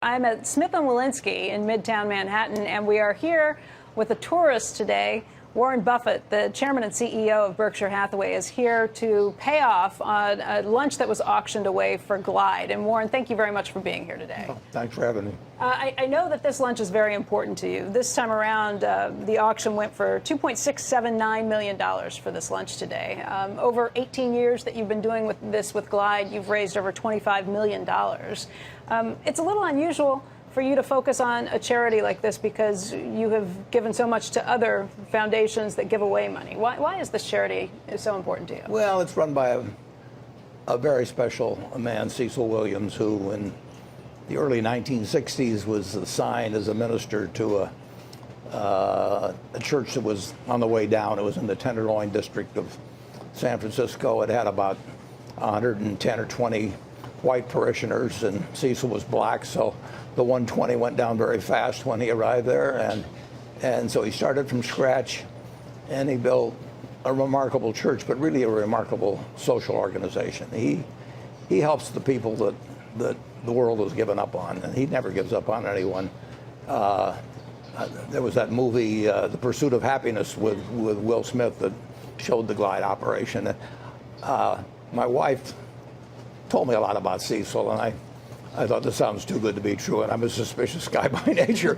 I'm at Smith & Wollensky in Midtown Manhattan, and we are here with a tourist today. Warren Buffett, the chairman and CEO of Berkshire Hathaway, is here to pay off on a lunch that was auctioned away for Glide. And Warren, thank you very much for being here today. Oh, thanks for having me. I know that this lunch is very important to you. This time around, the auction went for $2.679 million for this lunch today. Over 18 years that you've been doing this with Glide, you've raised over $25 million. It's a little unusual for you to focus on a charity like this because you have given so much to other foundations that give away money. Why is this charity so important to you? Well, it's run by a very special man, Cecil Williams, who in the early 1960s was assigned as a minister to a church that was on the way down. It was in the Tenderloin district of San Francisco. It had about 110 or 20 white parishioners, and Cecil was black, so the 120 went down very fast when he arrived there, and so he started from scratch, and he built a remarkable church, but really a remarkable social organization. He helps the people that the world has given up on, and he never gives up on anyone. There was that movie, The Pursuit of Happiness, with Will Smith that showed the Glide operation. My wife told me a lot about Cecil, and I thought this sounds too good to be true, and I'm a suspicious guy by nature.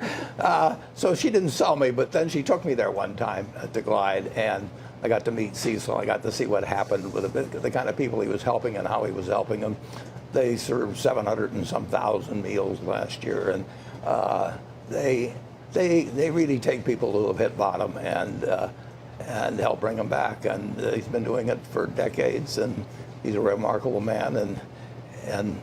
So she didn't sell me, but then she took me there one time at the Glide, and I got to meet Cecil. I got to see what happened with the kind of people he was helping and how he was helping them. They served 700 and some thousand meals last year, and they really take people who have hit bottom and help bring them back. And he's been doing it for decades, and he's a remarkable man, and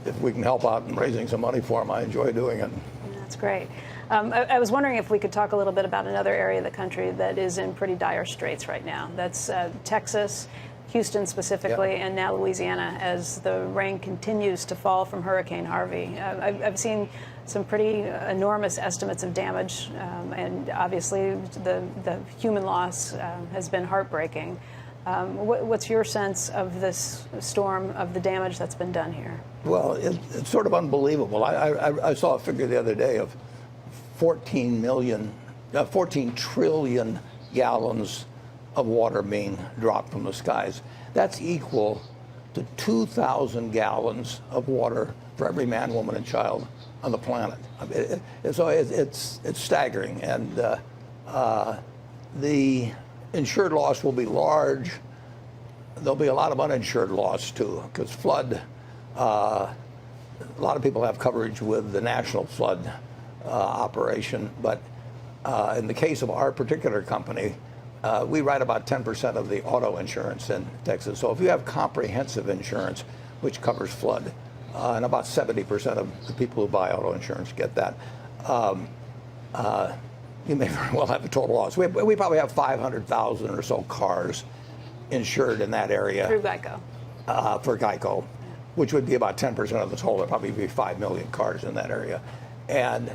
if we can help out in raising some money for him, I enjoy doing it. That's great. I was wondering if we could talk a little bit about another area of the country that is in pretty dire straits right now. That's Texas, Houston specifically, yeah, and now Louisiana, as the rain continues to fall from Hurricane Harvey. I've seen some pretty enormous estimates of damage, and obviously the human loss has been heartbreaking. What's your sense of this storm, of the damage that's been done here? Well, it's sort of unbelievable. I saw a figure the other day of 14 trillion gallons of water being dropped from the skies. That's equal to 2,000 gallons of water for every man, woman, and child on the planet. So it's staggering, and the insured loss will be large. There'll be a lot of uninsured loss too, because flood. A lot of people have coverage with the national flood operation, but in the case of our particular company, we write about 10% of the auto insurance in Texas. So if you have comprehensive insurance, which covers flood, and about 70% of the people who buy auto insurance get that, you may very well have a total loss. We probably have 500,000 or so cars insured in that area. Through Geico. For Geico, which would be about 10% of the total. There'd probably be 5 million cars in that area. And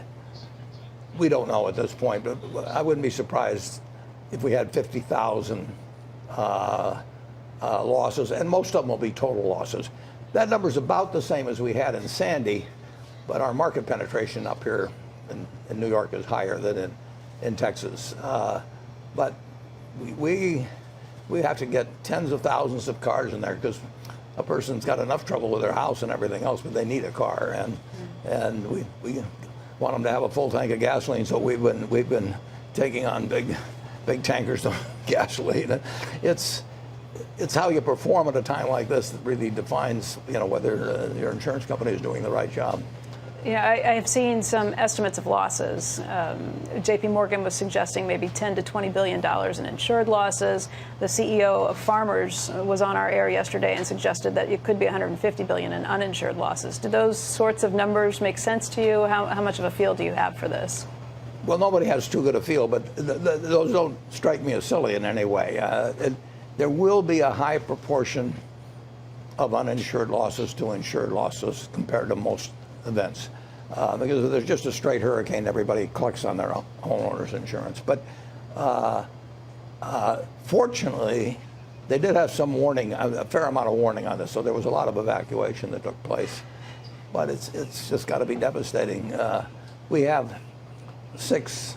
we don't know at this point, but I wouldn't be surprised if we had 50,000 losses, and most of them will be total losses. That number's about the same as we had in Sandy, but our market penetration up here in New York is higher than in Texas. But we have to get tens of thousands of cars in there, because a person's got enough trouble with their house and everything else, but they need a car, and we want them to have a full tank of gasoline. So we've been taking on big tankers of gasoline. It's how you perform at a time like this that really defines, whether your insurance company is doing the right job. Yeah, I have seen some estimates of losses. J.P. Morgan was suggesting maybe $10 to $20 billion in insured losses. The CEO of Farmers was on our air yesterday and suggested that it could be $150 billion in uninsured losses. Do those sorts of numbers make sense to you? How much of a feel do you have for this? Well, nobody has too good a feel, but those don't strike me as silly in any way. There will be a high proportion of uninsured losses to insured losses compared to most events, because if there's just a straight hurricane, everybody collects on their homeowner's insurance. But fortunately, they did have some warning, a fair amount of warning on this, so there was a lot of evacuation that took place. but it's just got to be devastating. We have 6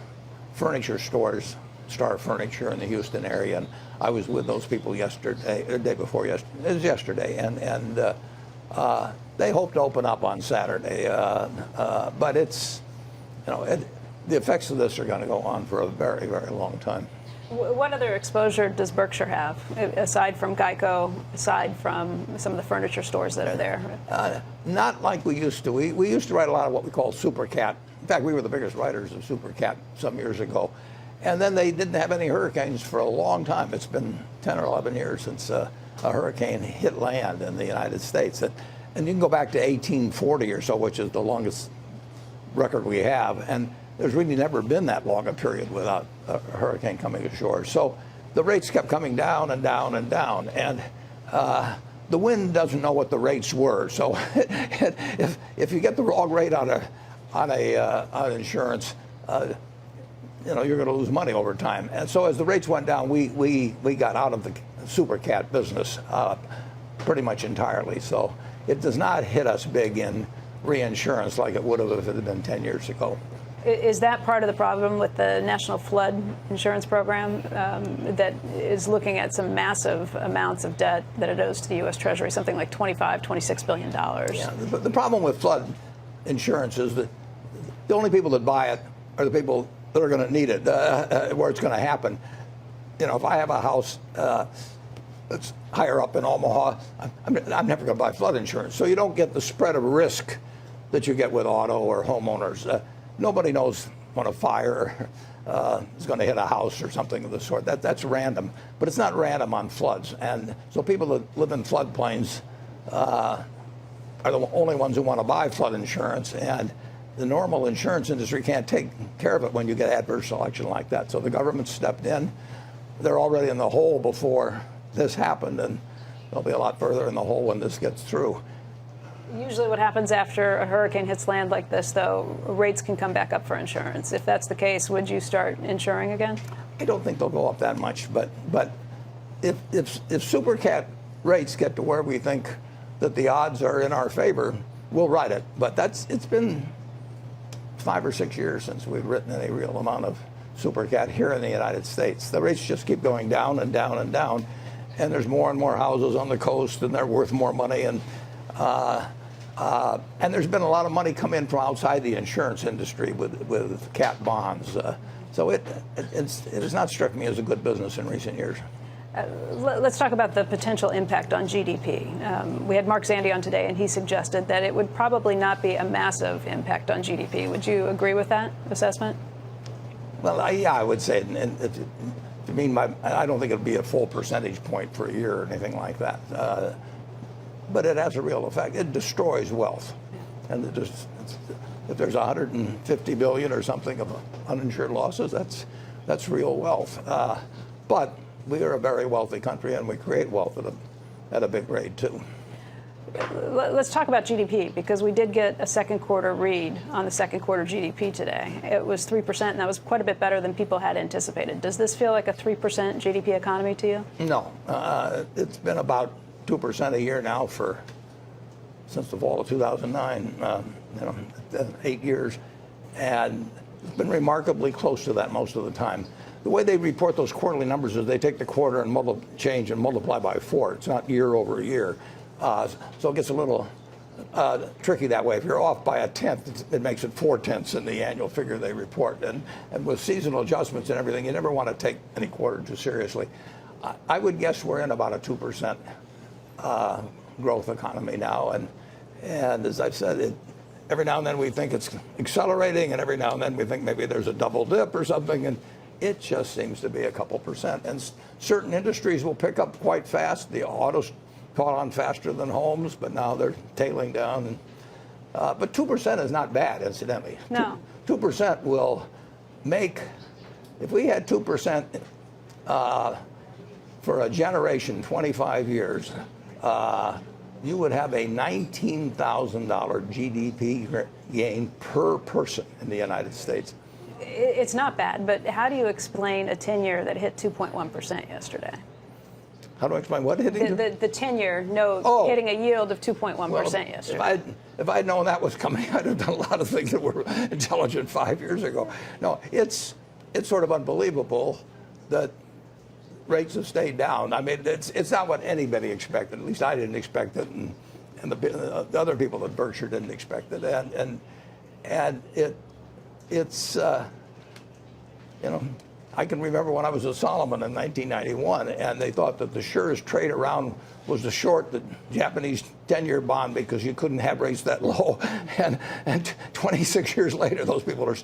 furniture stores, Star Furniture, in the Houston area, and I was with those people yesterday, or the day before yesterday. It was yesterday, and they hope to open up on Saturday, but it's, the effects of this are going to go on for a very, very long time. What other exposure does Berkshire have, aside from Geico, aside from some of the furniture stores that are there? Not like we used to. We used to write a lot of what we call super cat. In fact, we were the biggest writers of super cat some years ago. And then they didn't have any hurricanes for a long time. It's been 10 or 11 years since a hurricane hit land in the United States. And you can go back to 1840 or so, which is the longest record we have. And there's really never been that long a period without a hurricane coming ashore. So the rates kept coming down and down and down. And the wind doesn't know what the rates were. So if you get the wrong rate on insurance, you're going to lose money over time. And so as the rates went down, we got out of the super cat business pretty much entirely. So it does not hit us big in reinsurance like it would have if it had been 10 years ago. Is that part of the problem with the National Flood Insurance Program that is looking at some massive amounts of debt that it owes to the U.S. Treasury, something like $26 billion? Yeah, the problem with flood insurance is that the only people that buy it are the people that are going to need it, where it's going to happen. If I have a house that's higher up in Omaha, I'm never going to buy flood insurance. So you don't get the spread of risk that you get with auto or homeowners. Nobody knows when a fire is going to hit a house or something of the sort. That's random, but it's not random on floods. And so people that live in floodplains are the only ones who want to buy flood insurance. And the normal insurance industry can't take care of it when you get adverse selection like that. So the government stepped in. They're already in the hole before this happened, and they'll be a lot further in the hole when this gets through. Usually what happens after a hurricane hits land like this, though, rates can come back up for insurance. If that's the case, would you start insuring again? I don't think they'll go up that much, but if super cat rates get to where we think that the odds are in our favor, we'll write it. But it's been 5 or 6 years since we've written any real amount of super cat here in the United States. The rates just keep going down and down and down, and there's more and more houses on the coast, and they're worth more money. And there's been a lot of money come in from outside the insurance industry with cat bonds. So it has not struck me as a good business in recent years. Let's talk about the potential impact on GDP. We had Mark Zandi on today, and he suggested that it would probably not be a massive impact on GDP. Would you agree with that assessment? Well, I woid say, and if you mean I don't think it'll be a full percentage point per year or anything like that. But it has a real effect. It destroys wealth. And if there's 150 billion or something of uninsured losses, that's real wealth. But we are a very wealthy country, and we create wealth at a big rate, too. Let's talk about GDP, because we did get a second quarter read on the second quarter GDP today. It was 3%, and that was quite a bit better than people had anticipated. Does this feel like a 3% GDP economy to you? No. It's been about 2% a year now since the fall of 2009, 8 years, and it's been remarkably close to that most of the time. The way they report those quarterly numbers is they take the quarter and multiply by 4. It's not year over year, so it gets a little tricky that way. If you're off by 1/10, it makes it 4/10 in the annual figure they report. And with seasonal adjustments and everything, you never want to take any quarter too seriously. I would guess we're in about a 2% growth economy now, and as I've said, every now and then we think it's accelerating, and every now and then we think maybe there's a double dip or something, and it just seems to be a couple percent. And certain industries will pick up quite fast. The autos caught on faster than homes, but now they're tailing down. But 2% is not bad, incidentally. No. 2% will make, if we had 2% for a generation, 25 years, you would have a $19,000 GDP gain per person in the United States. It's not bad, but how do you explain a 10-year that hit 2.1% yesterday? How do I explain what hitting? The 10-year note hitting a yield of 2.1% yesterday. If I'd known that was coming, I'd have done a lot of things that were intelligent 5 years ago. No, it's sort of unbelievable that rates have stayed down. I mean, it's not what anybody expected. At least I didn't expect it, and the other people at Berkshire didn't expect it. And it's you know, I can remember when I was at Solomon in 1991, and they thought that the surest trade around was to short the Japanese 10-year bond because you couldn't have rates that low. And 26 years later, those people are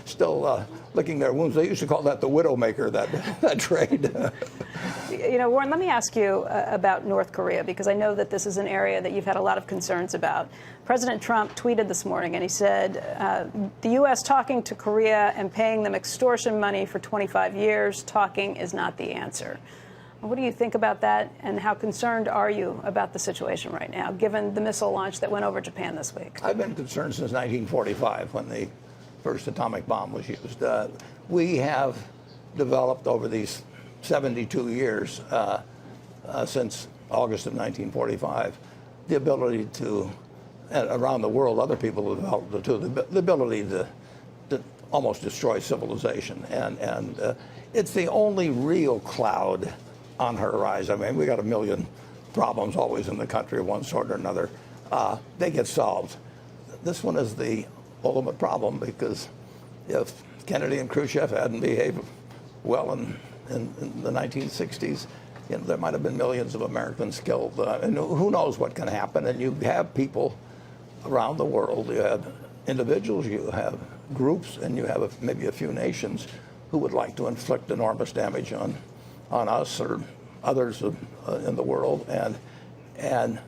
still licking their wounds. They used to call that the widowmaker, that trade. You know, Warren, let me ask you about North Korea, because I know that this is an area that you've had a lot of concerns about. President Trump tweeted this morning, and he said, the U.S. talking to Korea and paying them extortion money for 25 years, talking is not the answer. What do you think about that, and how concerned are you about the situation right now, given the missile launch that went over Japan this week? I've been concerned since 1945, when the first atomic bomb was used. We have developed over these 72 years, since August of 1945, the ability to, and around the world, other people have developed it too, the ability to almost destroy civilization. And it's the only real cloud on the horizon. I mean, we got a million problems always in the country of one sort or another. They get solved. This one is the ultimate problem, because if Kennedy and Khrushchev hadn't behaved well in the 1960s, you know, there might have been millions of Americans killed. And who knows what can happen. And you have people around the world, you have individuals, you have groups, and you have maybe a few nations who would like to inflict enormous damage on us or others in the world. And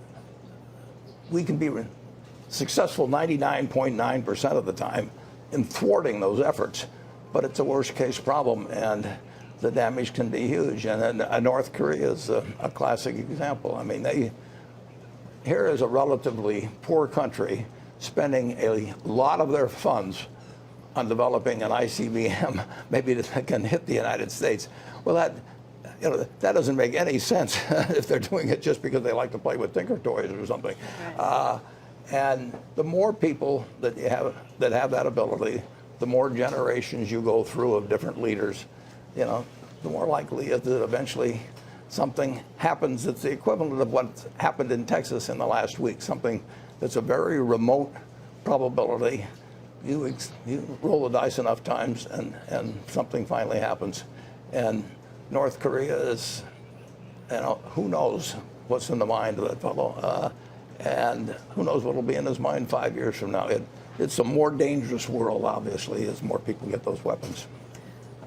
we can be successful 99.9% of the time in thwarting those efforts, but it's a worst case problem, and the damage can be huge. And North Korea is a classic example. I mean, here is a relatively poor country spending a lot of their funds on developing an ICBM, maybe that can hit the United States. Well, that doesn't make any sense if they're doing it just because they like to play with Tinker Toys or something. Right. And the more people that you have that have that ability, the more generations you go through of different leaders, you know, the more likely is that eventually something happens that's the equivalent of what happened in Texas in the last week, something that's a very remote probability. You roll the dice enough times and something finally happens. And North Korea is, you know, who knows what's in the mind of that fellow, and who knows what will be in his mind 5 years from now. It's a more dangerous world, obviously, as more people get those weapons.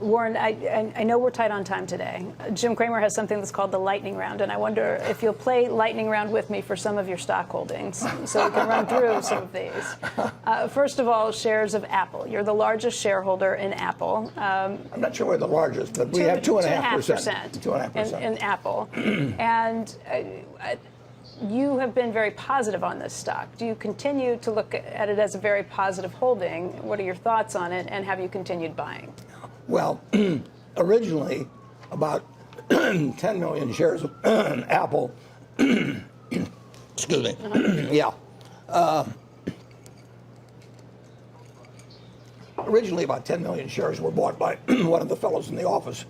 Warren, I know we're tight on time today. Jim Cramer has something that's called the lightning round, and I wonder if you'll play lightning round with me for some of your stock holdings, so we can run through some of these. First of all, shares of Apple. You're the largest shareholder in Apple. I'm not sure we're the largest, but we have 2.5%. 2.5% in Apple. And you have been very positive on this stock. Do you continue to look at it as a very positive holding? What are your thoughts on it, and have you continued buying? Well, originally, about 10 million shares of Apple, excuse me, yeah. Originally, about 10 million shares were bought by one of the fellows in the office.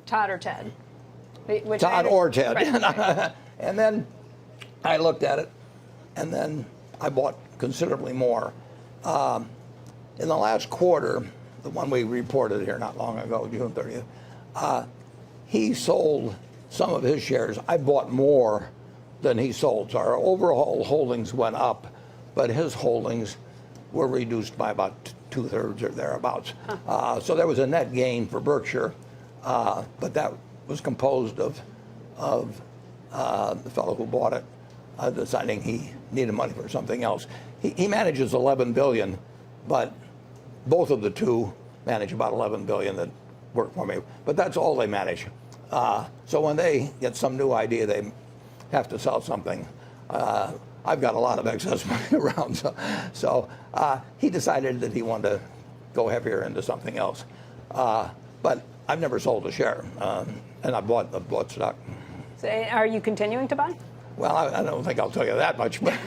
Todd or Ted? Todd or Ted. Right. And then I looked at it, and then I bought considerably more. In the last quarter, the one we reported here not long ago, June 30th, he sold some of his shares. I bought more than he sold. So our overall holdings went up, but his holdings were reduced by about 2/3 or thereabouts. So there was a net gain for Berkshire, but that was composed of the fellow who bought it deciding he needed money for something else. He manages 11 billion, but both of the two manage about 11 billion that work for me. But that's all they manage. So when they get some new idea, they have to sell something. I've got a lot of excess money around, so he decided that he wanted to go heavier into something else. but I've never sold a share, and I've bought stock. So, are you continuing to buy? Well, I don't think I'll tell you that much, but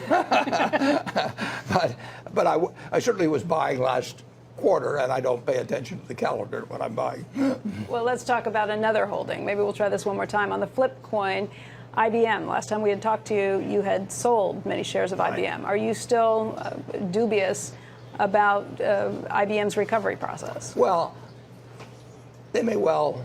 but I certainly was buying last quarter, and I don't pay attention to the calendar when I'm buying. Well, let's talk about another holding. Maybe we'll try this one more time. On the flip coin, IBM. Last time we had talked to you, you had sold many shares of IBM. Are you still dubious about IBM's recovery process? Well, they may well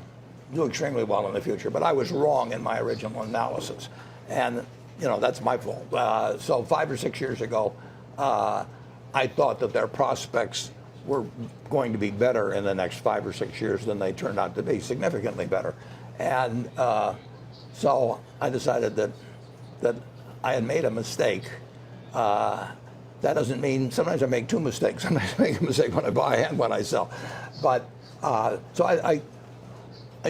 do extremely well in the future, but I was wrong in my original analysis, and that's my fault. So 5 or 6 years ago, I thought that their prospects were going to be better in the next 5 or 6 years than they turned out to be, significantly better. And so I decided that I had made a mistake. That doesn't mean, sometimes I make two mistakes. Sometimes I make a mistake when I buy and when I sell. But so I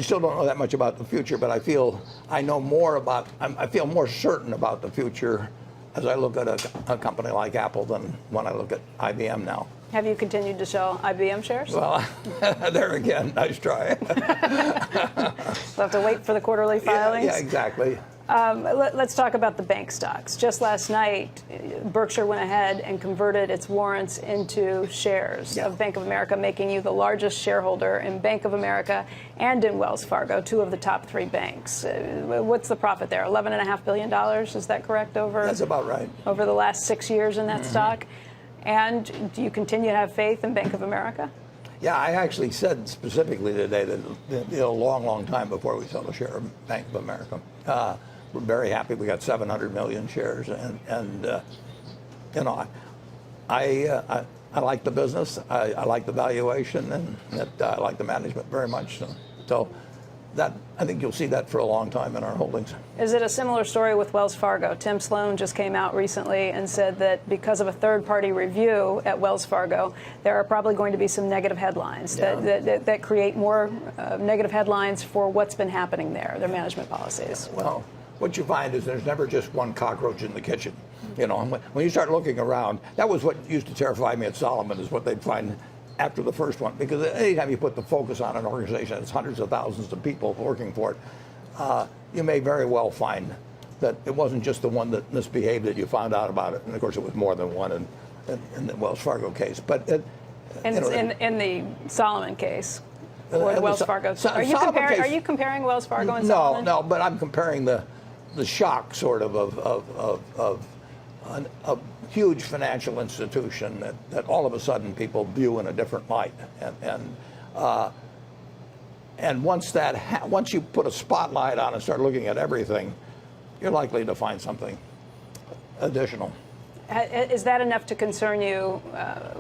still don't know that much about the future, but I feel I know more about, I feel more certain about the future as I look at a company like Apple than when I look at IBM now. Have you continued to sell IBM shares? Well, there again, nice try. We'll have to wait for the quarterly filings. Yeah, exactly. Let's talk about the bank stocks. Just last night, Berkshire went ahead and converted its warrants into shares of Bank of America, making you the largest shareholder in Bank of America and in Wells Fargo, two of the top 3 banks. What's the profit there? $11.5 billion, is that correct? That's about right. Over the last 6 years in that stock? And do you continue to have faith in Bank of America? Yeah, I actually said specifically today that a long time before we sold a share of Bank of America. We're very happy. We got 700 million shares, and I like the business. I like the valuation, and I like the management very much. So that, I think you'll see that for a long time in our holdings. Is it a similar story with Wells Fargo? Tim Sloan just came out recently and said that because of a third-party review at Wells Fargo, there are probably going to be some negative headlines that create more negative headlines for what's been happening there, their management policies. Well, what you find is there's never just one cockroach in the kitchen. When you start looking around, that was what used to terrify me at Solomon, is what they'd find after the first one, because anytime you put the focus on an organization that's hundreds of thousands of people working for it, you may very well find that it wasn't just the one that misbehaved that you found out about it, and of course it was more than one in the Wells Fargo case. But in the Solomon case, or the Wells Fargo, are you comparing Wells Fargo and Solomon? No, but I'm comparing the shock sort of a huge financial institution that all of a sudden people view in a different light, and once you put a spotlight on and start looking at everything, you're likely to find something additional. Is that enough to concern you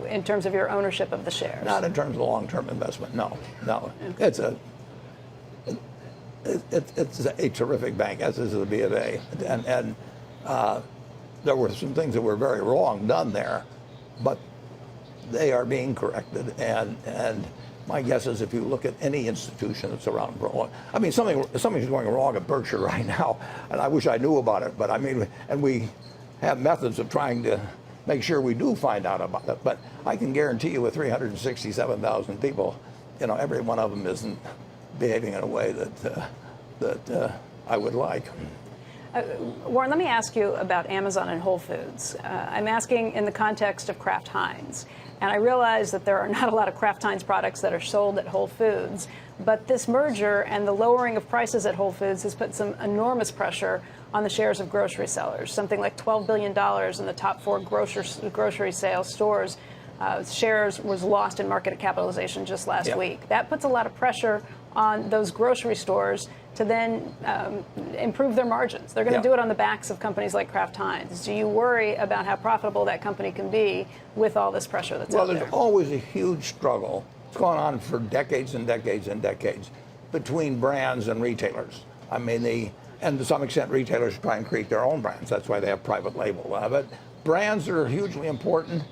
in terms of your ownership of the shares? Not in terms of long-term investment. No. It's a terrific bank, as is the B of A, and there were some things that were very wrong done there, but they are being corrected. And my guess is if you look at any institution that's around for a long, I mean, something's going wrong at Berkshire right now, and I wish I knew about it. But I mean, and we have methods of trying to make sure we do find out about it. But I can guarantee you, with 367,000 people, every one of them isn't behaving in a way that I would like. Warren, let me ask you about Amazon and Whole Foods. I'm asking in the context of Kraft Heinz. And I realize that there are not a lot of Kraft Heinz products that are sold at Whole Foods, but this merger and the lowering of prices at Whole Foods has put some enormous pressure on the shares of grocery sellers. Something like $12 billion in the top 4 grocery sales stores. Shares was lost in market capitalization just last week. That puts a lot of pressure on those grocery stores to then improve their margins. They're going to do it on the backs of companies like Kraft Heinz. Do you worry about how profitable that company can be with all this pressure that's out there? Well, there's always a huge struggle. It's gone on for decades and decades and decades between brands and retailers. I mean, and to some extent, retailers try and create their own brands. That's why they have private label. But brands are hugely important,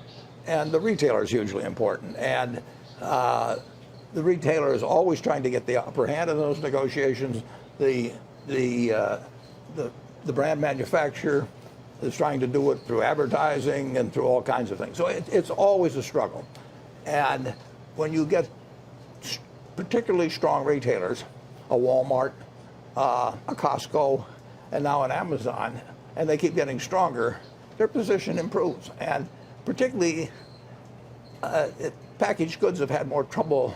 and the retailer is hugely important. And the retailer is always trying to get the upper hand in those negotiations. The brand manufacturer is trying to do it through advertising and through all kinds of things. So it's always a struggle. And when you get particularly strong retailers, a Walmart, a Costco, and now an Amazon, and they keep getting stronger, their position improves. And particularly, packaged goods have had more trouble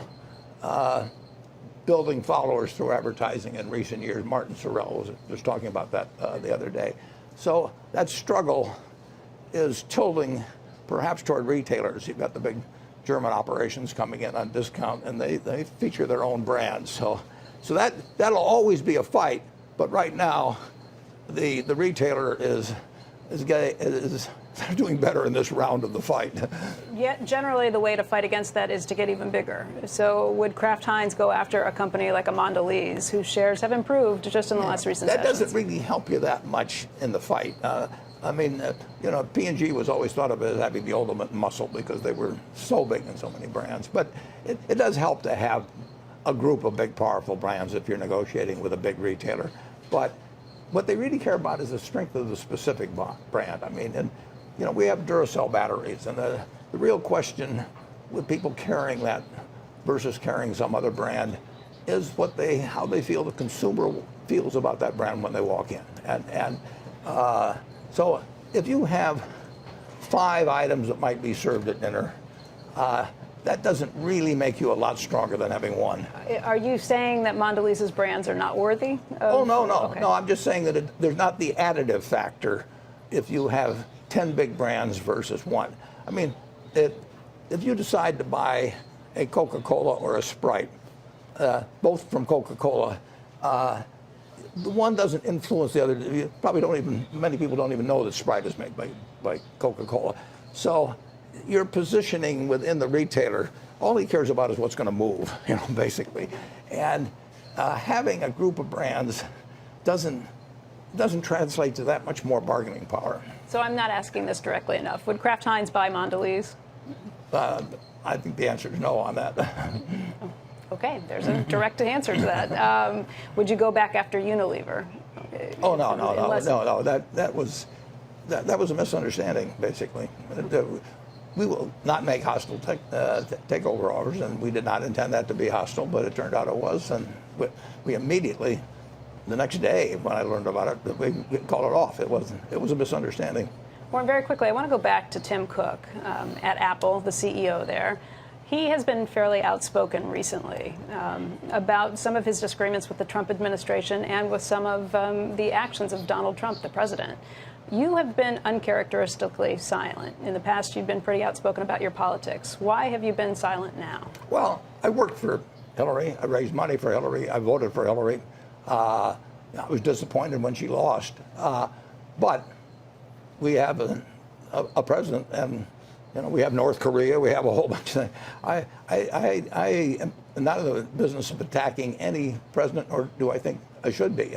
building followers through advertising in recent years. Martin Sorrell was talking about that the other day. So that struggle is tilting perhaps toward retailers. You've got the big German operations coming in on discount, and they feature their own brands. So that'll always be a fight. But right now, the retailer is doing better in this round of the fight. Yet generally the way to fight against that is to get even bigger. So would Kraft Heinz go after a company like a Mondelez, whose shares have improved just in the last recent That sessions? doesn't really help you that much in the fight. I mean, P&G was always thought of as having the ultimate muscle because they were so big in so many brands. But it does help to have a group of big, powerful brands if you're negotiating with a big retailer. But what they really care about is the strength of the specific brand. I mean, and we have Duracell batteries, and the real question with people carrying that versus carrying some other brand is how they feel the consumer feels about that brand when they walk in. So if you have 5 items that might be served at dinner, that doesn't really make you a lot stronger than having one. Are you saying that Mondelez's brands are not worthy? Oh, no. Okay. No, I'm just saying that there's not the additive factor if you have 10 big brands versus one. I mean, if you decide to buy a Coca-Cola or a Sprite, both from Coca-Cola, the one doesn't influence the other. You probably many people don't even know that Sprite is made by Coca-Cola. So your positioning within the retailer, all he cares about is what's going to move, basically. And having a group of brands doesn't translate to that much more bargaining power. So I'm not asking this directly enough. Would Kraft Heinz buy Mondelez? I think the answer is no on that. Okay, there's a direct answer to that. Would you go back after Unilever? Oh, no. That was a misunderstanding, basically. We will not make hostile takeover offers, and we did not intend that to be hostile, but it turned out it was, and we immediately, the next day when I learned about it, we called it off. It was a misunderstanding. Warren, very quickly, I want to go back to Tim Cook at Apple, the CEO there. He has been fairly outspoken recently about some of his disagreements with the Trump administration and with some of the actions of Donald Trump, the president. You have been uncharacteristically silent. In the past, you've been pretty outspoken about your politics. Why have you been silent now? Well, I worked for Hillary. I raised money for Hillary. I voted for Hillary. I was disappointed when she lost. But we have a president, and we have North Korea. We have a whole bunch of things. I am not in the business of attacking any president, or do I think I should be.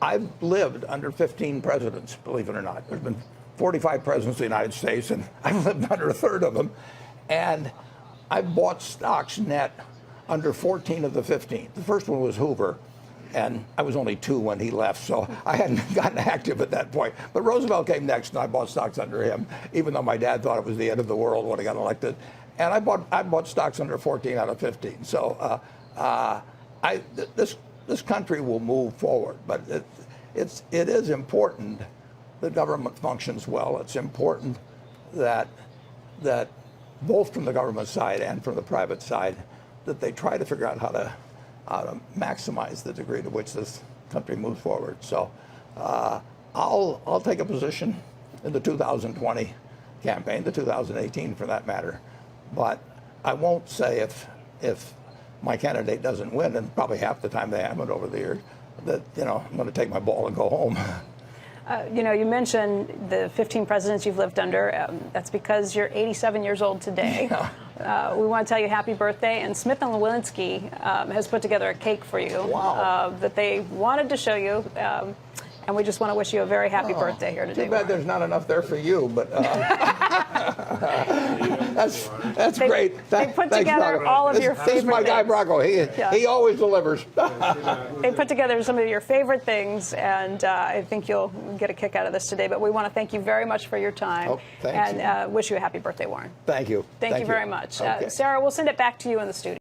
I've lived under 15 presidents, believe it or not. There's been 45 presidents of the United States, and I've lived under a third of them. And I've bought stocks net under 14 of the 15. The first one was Hoover, and I was only 2 when he left, so I hadn't gotten active at that point. But Roosevelt came next, and I bought stocks under him, even though my dad thought it was the end of the world when he got elected. And I bought stocks under 14 out of 15. So this country will move forward, but it is important that government functions well. It's important that both from the government side and from the private side, that they try to figure out how to maximize the degree to which this country moves forward. So I'll take a position in the 2020 campaign, the 2018 for that matter, but I won't say if my candidate doesn't win, and probably half the time they haven't over the years, that I'm going to take my ball and go home. You mentioned the 15 presidents you've lived under. That's because you're 87 years old today. Yeah. We want to tell you happy birthday. And Smith & Lewinsky has put together a cake for you. Wow. That they wanted to show you. And we just want to wish you a very happy birthday here today. Too bad there's not enough there for you, but that's great. They put together all of your favorite This is my guy, Bracco. He always delivers. They put together some of your favorite things, and I think you'll get a kick out of this today. But we want to thank you very much for your time. Oh, thank you. And wish you a happy birthday, Warren. Thank you. Thank you very much. Okay. Sarah, we'll send it back to you in the studio.